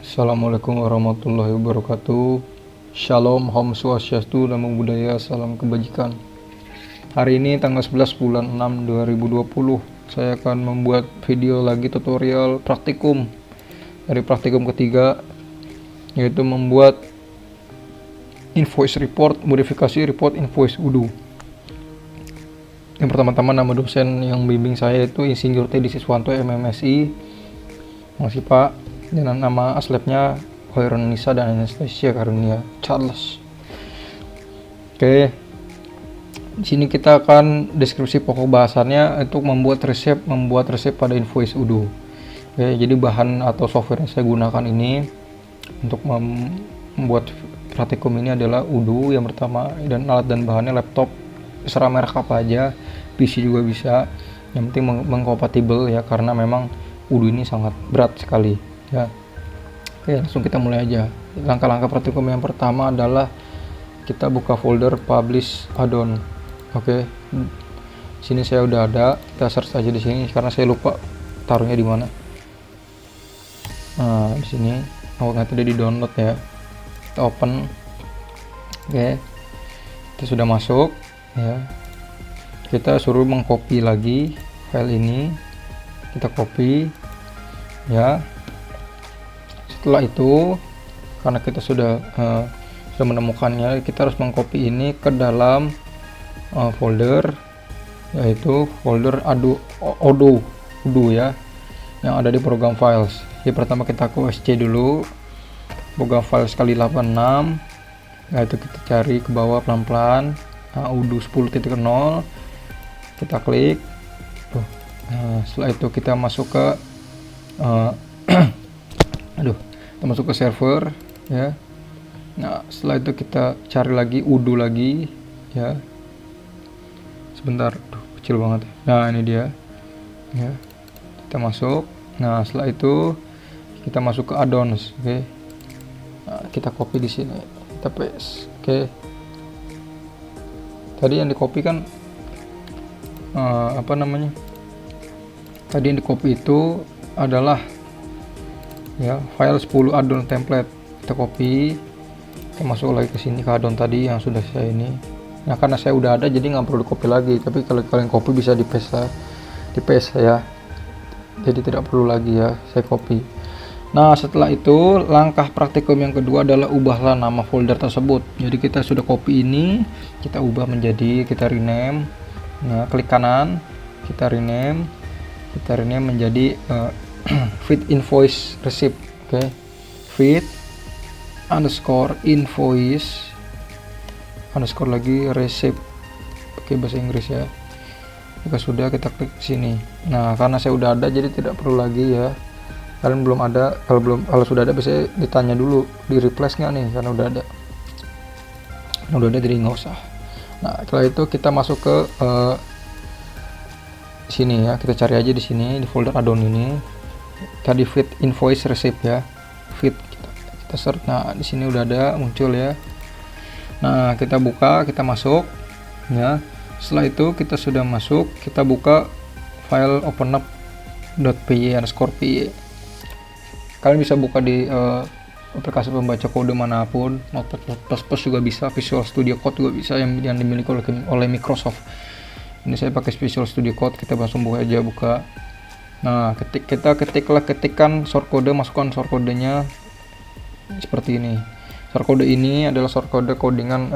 Assalamualaikum warahmatullahi wabarakatuh. Shalom, Om Swastiastu, Namo Buddhaya, salam kebajikan. Hari ini tanggal 11 bulan 6 2020, saya akan membuat video lagi tutorial praktikum dari praktikum ketiga, yaitu membuat invoice report, modifikasi report invoice UDU. Yang pertama-tama, nama dosen yang bimbing saya itu Insinyur Teddy Siswanto, MMSI. Masih Pak. Dan nama aslabnya Hoiron Nisa dan Anastasia Karunia Charles. Oke. Di sini kita akan deskripsi pokok bahasannya untuk membuat resep pada invoice UDU. Oke, jadi bahan atau software yang saya gunakan ini untuk membuat praktikum ini adalah UDU yang pertama, dan alat dan bahannya laptop, terserah merek apa aja, PC juga bisa. Yang penting mengkompatibel ya, karena memang UDU ini sangat berat sekali. Ya, oke, langsung kita mulai aja. Langkah-langkah praktikum yang pertama adalah kita buka folder publish add-on. Oke, sini saya udah ada. Kita search aja di sini karena saya lupa taruhnya di mana. Nah, di sini nanti udah di download ya. Kita open. Oke, kita sudah masuk ya. Kita suruh mengcopy lagi file ini. Kita copy ya. Setelah itu, karena kita sudah menemukannya, kita harus mengcopy ini ke dalam folder, yaitu folder UDU ya, yang ada di program files. Jadi pertama kita ke OSC dulu, program files kali 86, yaitu kita cari ke bawah pelan-pelan, UDU 10.0, kita klik. Nah, setelah itu kita masuk ke kita masuk ke server ya. Nah, setelah itu kita cari lagi UDU lagi ya. Sebentar, kecil banget. Nah, ini dia ya. Kita masuk. Nah, setelah itu kita masuk ke add-ons. Oke. Nah, kita copy di sini, kita paste. Oke. Tadi yang di copy kan tadi yang di copy itu adalah ya file 10 add-on template. Kita copy, kita masuk lagi ke sini ke add-on tadi yang sudah saya ini. Nah, karena saya udah ada jadi nggak perlu copy lagi, tapi kalau kalian copy bisa di paste ya, jadi tidak perlu lagi ya saya copy. Nah, setelah itu langkah praktikum yang kedua adalah ubahlah nama folder tersebut. Jadi kita sudah copy ini, kita ubah menjadi, kita rename. Nah, klik kanan, kita rename menjadi feed invoice receipt. Oke. Feed underscore invoice underscore lagi receipt. Oke, bahasa Inggris ya. Jika sudah, kita klik sini. Nah, karena saya udah ada jadi tidak perlu lagi ya. Kalian belum ada, kalau sudah ada biasanya ditanya dulu di replace nggak nih, karena udah ada. Udah ada jadi nggak usah. Nah, setelah itu kita masuk ke sini ya. Kita cari aja di sini di folder add-on ini. Tadi feed invoice receipt ya, feed kita search. Nah, di sini udah ada muncul ya. Nah, kita buka, kita masuk ya. Setelah itu kita sudah masuk, kita buka file openup.py_py. Kalian bisa buka di aplikasi pembaca kode manapun, Notepad++ juga bisa, Visual Studio Code juga bisa, yang dimiliki oleh Microsoft. Ini saya pakai Visual Studio Code. Kita langsung buka aja, buka. Nah, ketikkan short code, masukkan short codenya seperti ini. Short code ini adalah short code codingan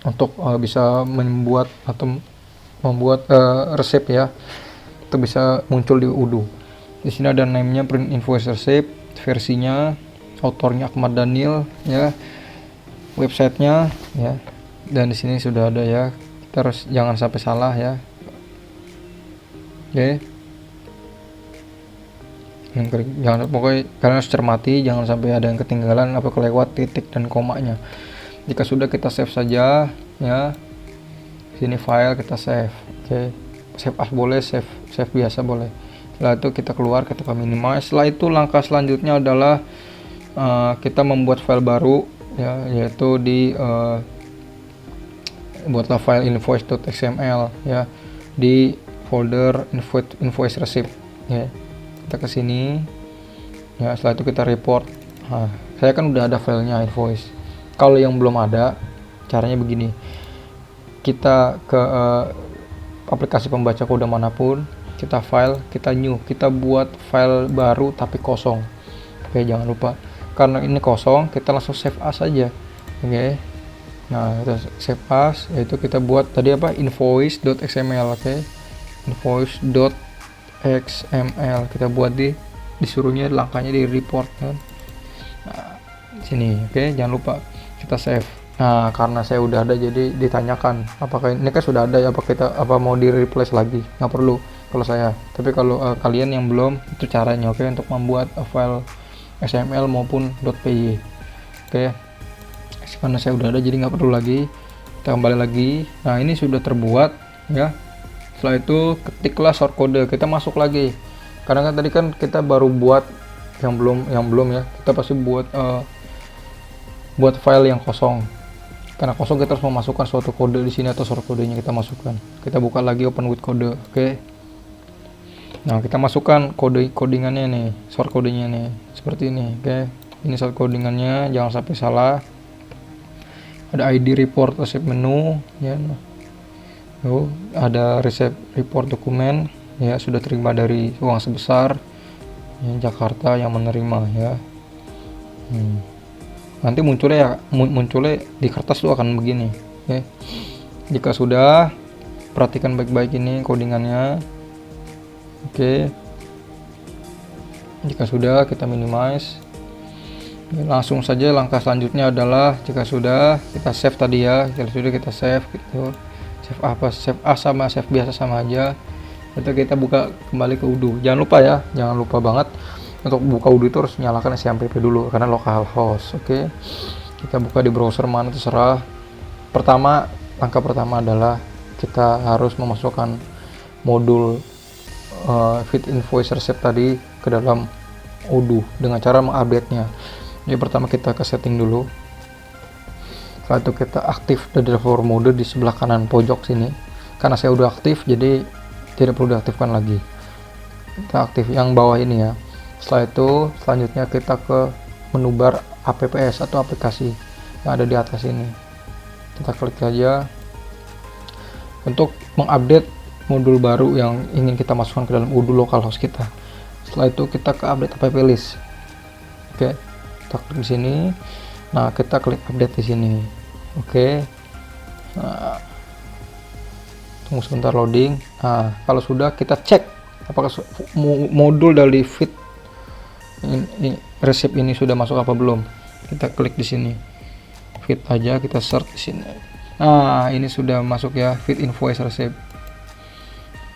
untuk bisa membuat resep ya. Itu bisa muncul di UDU. Di sini ada name-nya print invoice receipt, versinya, autornya Ahmad Daniel ya, websitenya ya. Dan di sini sudah ada ya. Terus jangan sampai salah ya. Oke. Jangan, pokoknya kalian harus cermati, jangan sampai ada yang ketinggalan atau kelewat titik dan komanya. Jika sudah, kita save saja ya. Sini file, kita save. Oke. Save as boleh, save biasa boleh. Setelah itu kita keluar, kita minimize. Setelah itu langkah selanjutnya adalah kita membuat file baru ya, yaitu di buatlah file invoice.xml ya di folder invoice receipt ya. Kita ke sini, Ya, setelah itu kita report. Nah, saya kan udah ada filenya invoice. Kalau yang belum ada, caranya begini. Kita ke aplikasi pembaca kode manapun, kita file, kita new, kita buat file baru tapi kosong. Oke, jangan lupa. Karena ini kosong, kita langsung save as aja. Oke. Nah, kita save as, yaitu kita buat tadi apa? invoice.xml, oke. invoice.xml kita buat disuruhnya langkahnya di report kan. Nah, sini, oke, jangan lupa kita save. Nah, karena saya udah ada jadi ditanyakan apakah ini kan sudah ada ya, apa mau di replace lagi, nggak perlu kalau saya, tapi kalau kalian yang belum, itu caranya, oke, untuk membuat file XML maupun .py, oke. Karena saya udah ada jadi nggak perlu lagi, kita kembali lagi. Nah, ini sudah terbuat ya. Setelah itu ketiklah short code, kita masuk lagi, karena kan tadi kan kita baru buat yang belum ya, kita pasti buat file yang kosong. Karena kosong, kita harus memasukkan suatu kode di sini atau short kodenya kita masukkan. Kita buka lagi open with kode, oke. Nah, kita masukkan codingannya nih, short kodenya nih, seperti ini, oke. Ini short codingannya, jangan sampai salah. Ada ID report receipt menu, ya. Ada receipt report dokumen, ya, sudah terima dari uang sebesar, ya, Jakarta yang menerima, ya. Nanti munculnya di kertas tuh akan begini, ya. Jika sudah, perhatikan baik-baik ini codingannya, oke. Jika sudah, kita minimize. Langsung saja langkah selanjutnya adalah jika sudah kita save tadi ya, jika sudah kita save gitu. Save apa? Save A sama save biasa sama aja. Itu kita buka kembali ke Udo. Jangan lupa ya, jangan lupa banget. Untuk buka Udo itu harus nyalakan SMPP dulu karena localhost, oke. Kita buka di browser mana terserah. Langkah pertama adalah kita harus memasukkan modul feed invoice receipt tadi ke dalam Odoo dengan cara mengupdate-nya. Jadi pertama kita ke setting dulu. Setelah itu kita aktif the driver mode di sebelah kanan pojok sini. Karena saya udah aktif jadi tidak perlu diaktifkan lagi. Kita aktif yang bawah ini ya. Setelah itu selanjutnya kita ke menu bar apps atau aplikasi yang ada di atas ini. Kita klik saja untuk mengupdate modul baru yang ingin kita masukkan ke dalam Odoo localhost kita. Setelah itu kita ke update app list. Oke, kita klik di sini. Nah, kita klik update di sini. Oke. Nah, tunggu sebentar loading. Nah, kalau sudah kita cek apakah modul dari feed ini resep ini sudah masuk apa belum. Kita klik di sini. Feed aja, kita search di sini. Nah, ini sudah masuk ya, feed invoice receipt.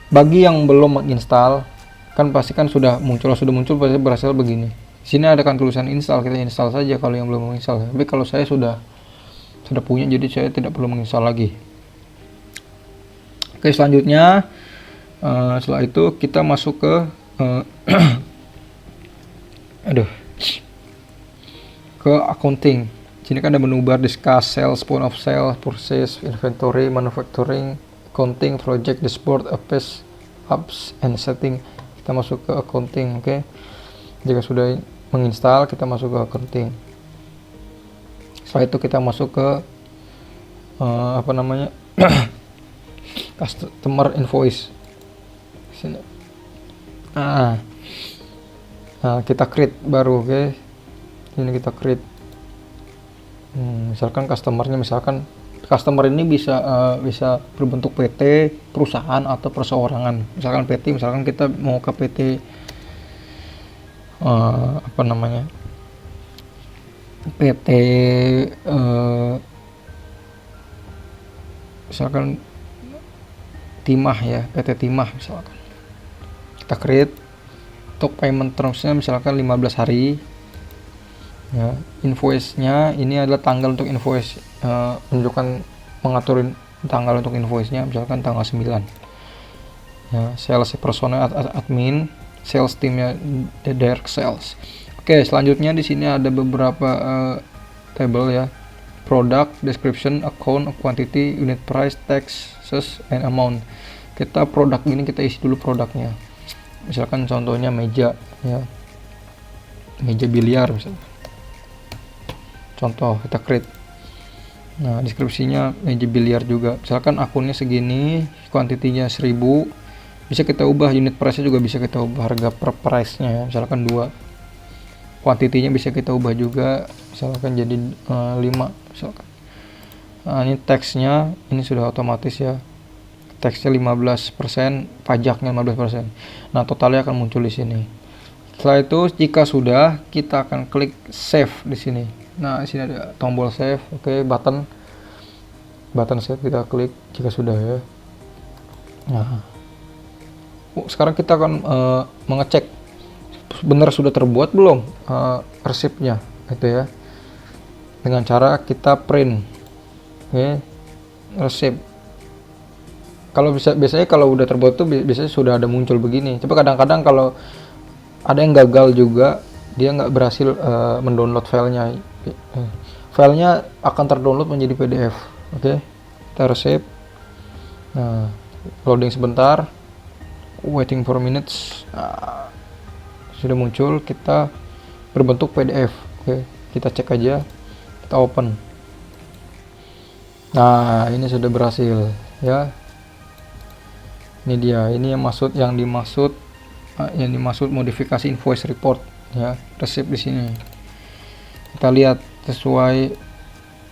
Bagi yang belum menginstal, kan pasti kan sudah muncul pasti berhasil begini. Sini ada kan tulisan install, kita install saja kalau yang belum menginstal. Tapi kalau saya sudah punya, jadi saya tidak perlu menginstal lagi. Oke, selanjutnya setelah itu kita masuk ke ke accounting. Sini kan ada menu bar discuss, sales, point of sale, purchase, inventory, manufacturing, accounting, project, dashboard, apps and setting. Kita masuk ke accounting, oke. Jika sudah menginstal, kita masuk ke accounting. Setelah itu kita masuk ke customer invoice. Sini. Nah, kita create baru, oke. Ini kita create. Misalkan customer ini bisa berbentuk PT, perusahaan atau perseorangan. Misalkan PT, misalkan kita mau ke PT PT misalkan Timah ya, PT Timah misalkan. Kita create. Untuk payment termsnya misalkan 15 hari ya. Invoice-nya ini adalah tanggal untuk invoice, menunjukkan mengaturin tanggal untuk invoice-nya misalkan tanggal 9 ya. Sales personal admin, sales timnya direct sales. Oke, selanjutnya di sini ada beberapa table ya. Product, description, account, quantity, unit price, taxes, and amount. Produk ini kita isi dulu produknya. Misalkan contohnya meja ya. meja biliar misalnya. Contoh kita create. Nah, deskripsinya meja biliar juga. Misalkan akunnya segini, kuantitinya 1000, bisa kita ubah unit price-nya juga bisa kita ubah harga per price-nya ya. Misalkan 2. Kuantitinya bisa kita ubah juga, misalkan jadi 5 misalkan. Nah, ini teksnya ini sudah otomatis ya. Teksnya 15%, pajaknya 15%. Nah, totalnya akan muncul di sini. Setelah itu jika sudah, kita akan klik save di sini. Nah, di sini ada tombol save, oke, button save kita klik jika sudah ya. Nah, sekarang kita akan mengecek benar sudah terbuat belum resepnya itu ya. Dengan cara kita print, oke, resep. Kalau biasanya kalau udah terbuat tuh biasanya sudah ada muncul begini. Tapi kadang-kadang kalau ada yang gagal juga, dia nggak berhasil mendownload filenya. Filenya akan terdownload menjadi PDF. Oke, kita resep. Nah, loading sebentar, waiting for minutes. Nah, sudah muncul, kita berbentuk PDF. Oke, kita cek aja, kita open. Nah, ini sudah berhasil ya. Ini dia, ini yang dimaksud modifikasi invoice report ya, resep di sini. Kita lihat sesuai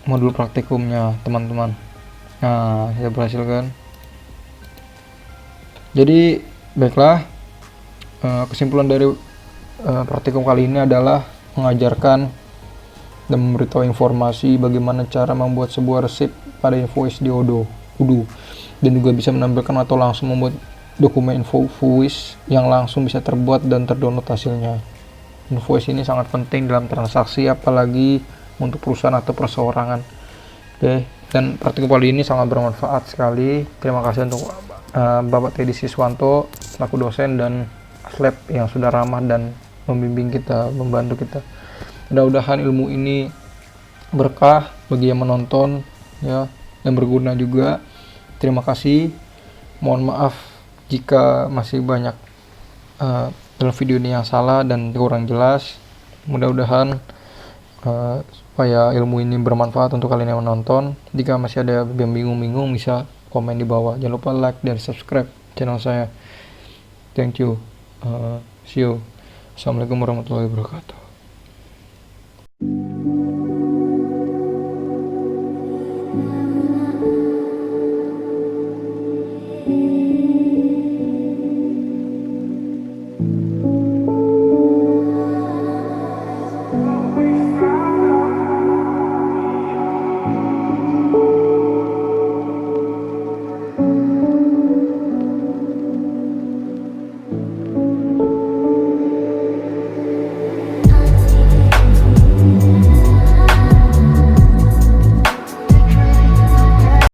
modul praktikumnya teman-teman. Nah, ya berhasil kan. Jadi baiklah, kesimpulan dari praktikum kali ini adalah mengajarkan dan memberitahu informasi bagaimana cara membuat sebuah resep pada invoice di Odoo, dan juga bisa menampilkan atau langsung membuat dokumen invoice yang langsung bisa terbuat dan terdownload hasilnya. Invoice ini sangat penting dalam transaksi, apalagi untuk perusahaan atau perseorangan. Oke, dan praktikum kali ini sangat bermanfaat sekali. Terima kasih untuk Bapak Teddy Siswanto selaku dosen dan lab yang sudah ramah dan membimbing kita, membantu kita. Mudah-mudahan ilmu ini berkah bagi yang menonton ya, dan berguna juga. Terima kasih. Mohon maaf jika masih banyak dalam video ini yang salah dan kurang jelas. Mudah-mudahan supaya ilmu ini bermanfaat untuk kalian yang menonton. Jika masih ada yang bingung-bingung, bisa komen di bawah. Jangan lupa like dan subscribe channel saya. Thank you. See you. Assalamualaikum warahmatullahi wabarakatuh.